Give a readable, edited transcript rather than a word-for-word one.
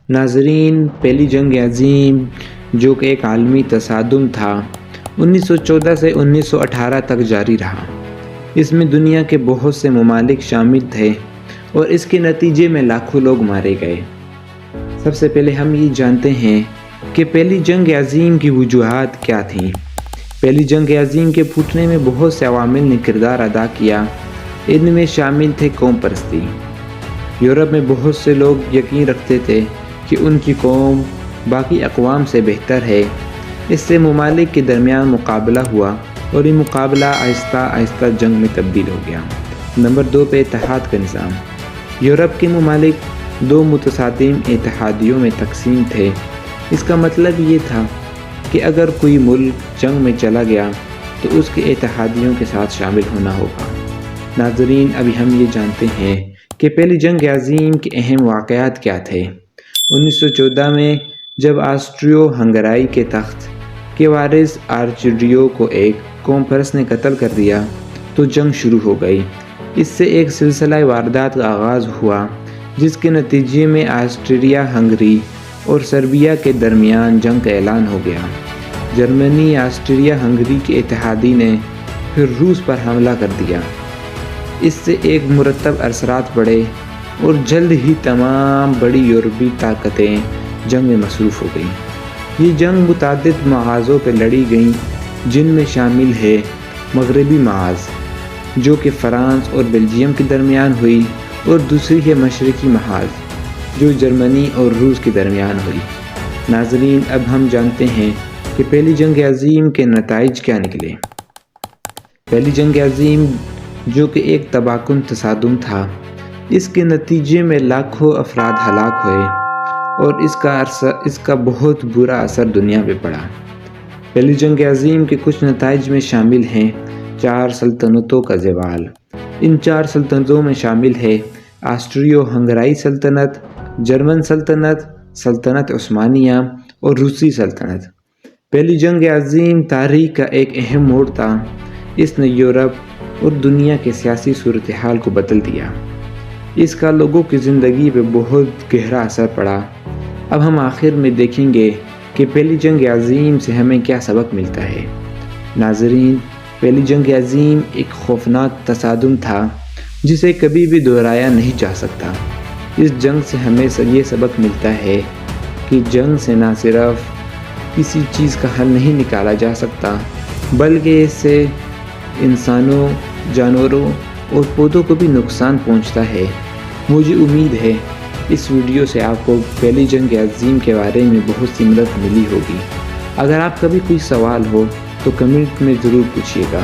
ناظرین، پہلی جنگ عظیم جو کہ ایک عالمی تصادم تھا 1914 سے 1918 تک جاری رہا۔ اس میں دنیا کے بہت سے ممالک شامل تھے اور اس کے نتیجے میں لاکھوں لوگ مارے گئے۔ سب سے پہلے ہم یہ جانتے ہیں کہ پہلی جنگ عظیم کی وجوہات کیا تھیں۔ پہلی جنگ عظیم کے پھوٹنے میں بہت سے عوامل نے کردار ادا کیا۔ ان میں شامل تھے قوم پرستی۔ یورپ میں بہت سے لوگ یقین رکھتے تھے کہ ان کی قوم باقی اقوام سے بہتر ہے۔ اس سے ممالک کے درمیان مقابلہ ہوا اور یہ مقابلہ آہستہ آہستہ جنگ میں تبدیل ہو گیا۔ نمبر 2 پہ اتحاد کا نظام۔ یورپ کے ممالک دو متصادم اتحادیوں میں تقسیم تھے۔ اس کا مطلب یہ تھا کہ اگر کوئی ملک جنگ میں چلا گیا تو اس کے اتحادیوں کے ساتھ شامل ہونا ہوگا۔ ناظرین، ابھی ہم یہ جانتے ہیں کہ پہلی جنگ عظیم کے اہم واقعات کیا تھے۔ 1914 میں جب آسٹریو ہنگرائی کے تخت کے وارث آرچڈیو کو ایک قوم پرست نے قتل کر دیا تو جنگ شروع ہو گئی۔ اس سے ایک سلسلہ واردات کا آغاز ہوا جس کے نتیجے میں آسٹریا ہنگری اور سربیا کے درمیان جنگ کا اعلان ہو گیا۔ جرمنی آسٹریا ہنگری کے اتحادی نے پھر روس پر حملہ کر دیا۔ اس سے ایک مرتب اثرات پڑے اور جلد ہی تمام بڑی یورپی طاقتیں جنگ میں مصروف ہو گئیں۔ یہ جنگ متعدد محاذوں پہ لڑی گئیں، جن میں شامل ہے مغربی محاذ جو کہ فرانس اور بیلجیم کے درمیان ہوئی، اور دوسری ہے مشرقی محاذ جو جرمنی اور روس کے درمیان ہوئی۔ ناظرین، اب ہم جانتے ہیں کہ پہلی جنگ عظیم کے نتائج کیا نکلے۔ پہلی جنگ عظیم جو کہ ایک تباہ کن تصادم تھا، اس کے نتیجے میں لاکھوں افراد ہلاک ہوئے اور اس کا بہت برا اثر دنیا پہ پڑا۔ پہلی جنگ عظیم کے کچھ نتائج میں شامل ہیں 4 سلطنتوں کا زوال۔ ان 4 سلطنتوں میں شامل ہے آسٹریو ہنگرائی سلطنت، جرمن سلطنت، سلطنت عثمانیہ اور روسی سلطنت۔ پہلی جنگ عظیم تاریخ کا ایک اہم موڑ تھا۔ اس نے یورپ اور دنیا کے سیاسی صورتحال کو بدل دیا۔ اس کا لوگوں کی زندگی پہ بہت گہرا اثر پڑا۔ اب ہم آخر میں دیکھیں گے کہ پہلی جنگ عظیم سے ہمیں کیا سبق ملتا ہے۔ ناظرین، پہلی جنگ عظیم ایک خوفناک تصادم تھا جسے کبھی بھی دہرایا نہیں جا سکتا۔ اس جنگ سے ہمیں یہ سبق ملتا ہے کہ جنگ سے نہ صرف کسی چیز کا حل نہیں نکالا جا سکتا بلکہ اس سے انسانوں، جانوروں اور پودوں کو بھی نقصان پہنچتا ہے۔ مجھے امید ہے اس ویڈیو سے آپ کو پہلی جنگ عظیم کے بارے میں بہت سی مدد ملی ہوگی۔ اگر آپ کا بھی کوئی سوال ہو تو کمنٹ میں ضرور پوچھیے گا۔